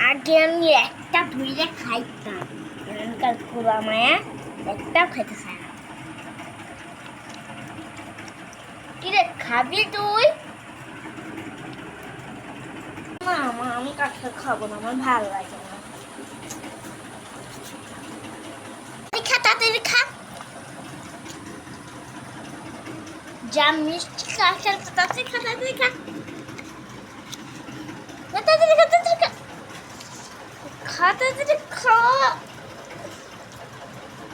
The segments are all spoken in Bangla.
আগে আমি একটা ধুইলে খাইতাম, এখনকার পুরা মায়া একটাও খাইতে চায় না। কি রে খাবি তুই? না মা, আমি কাঁঠাল খাবো না, আমার ভালো লাগে না। খা তাড়াতাড়ি খা, যা মিষ্টি কাঁঠাল তাড়াতাড়ি খা, তাড়াতাড়ি খা, তাড়াতাড়ি খা, তাড়াতাড়ি খা, খা তাড়াতাড়ি খা।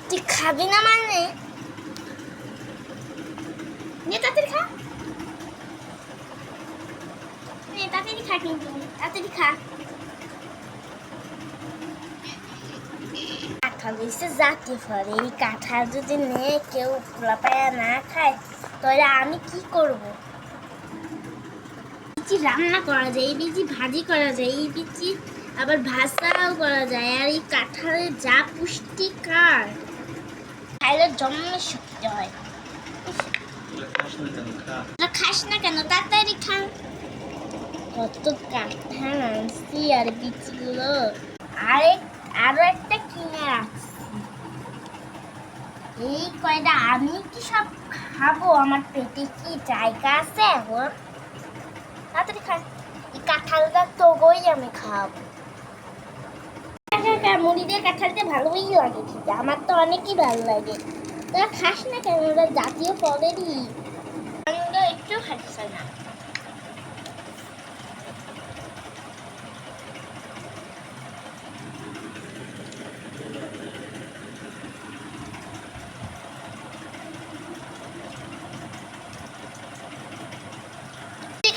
তুই খাবি না মানে? নে তাড়াতাড়ি খা, নে তাড়াতাড়ি খা, কিন্তু তাড়াতাড়ি খা। কাঁঠাল হচ্ছে জাতীয় ফল, এই কাঁঠাল যদি নে কেউ পোলাপায়া না খায় তাহলে আমি কি করব? বিচি রান্না করা যায়, এই বিচি ভাজি করা যায়, এই বিচি আবার ভাজাও করা যায়। আর এই কাঁঠালের যা পুষ্টিকর, খাইলে জন্ম শক্তি হয়। খাস না কেন? তাড়াতাড়ি খা। কত কাঁঠাল আনছি আর বিচিগুলো আরো একটা কিনে রাখছি। এই কয়টা আমি কি সব খাবো? আমার পেটে কি জায়গা আছে এখন? তাড়াতাড়ি খা, এই কাঁঠালটা তোগোই আমি খাবো। মুড়ি দিয়ে কাঁঠালটা ভালোই লাগে, ঠিক আমার তো অনেকই ভালো লাগে। তোরা খাস না কেন? ওরা জাতীয় ফলেরই, একটু খাচ্ছে না।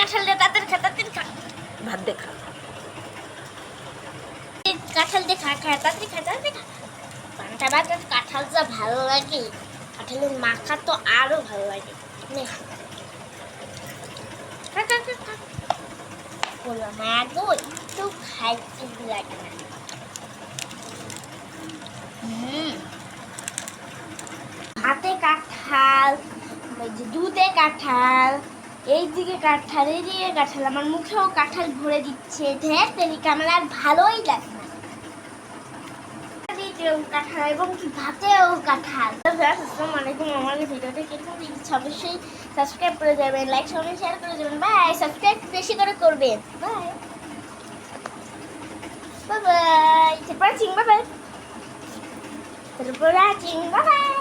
কাঁঠাল দিয়ে তাড়াতাড়ি খা, তাড়াতাড়ি খা, ভাত দেখা কাঁঠাল দিয়ে খা, খা তাড়াতাড়ি খা, তাড়াতাড়ি খা। পান্তা ভাতের কাঁঠাল যা ভালো লাগে, কাঁঠালের মাখা তো আরো ভালো লাগে। নে খা, খা, খা, খা। বললাম গো, একটু খাইতে লাগে না। ভাতে কাঁঠাল, দুধে কাঁঠাল, এইদিকে কাঁঠাল, এইদিকে কাঁঠাল, আমার মুখেও কাঁঠাল ভরে দিচ্ছে। ঢের তেরিকা, আমার আর ভালোই লাগে না। কাঁঠাল এবং ভাতেও কাঁঠাল। আসসালামু আলাইকুম, আমার ভিডিওতে কিরকম দেখছি অবশ্যই সাবস্ক্রাইব করে যাবেন, লাইক কমেন্ট শেয়ার করে যাবেন। বাই, সাবস্ক্রাইব বেশি করে করবেন। বাই বাই বাই, তারপর চিং বাই বাই, তারপর চিং বাই বাই।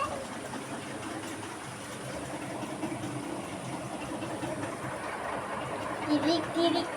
Tirik tirik.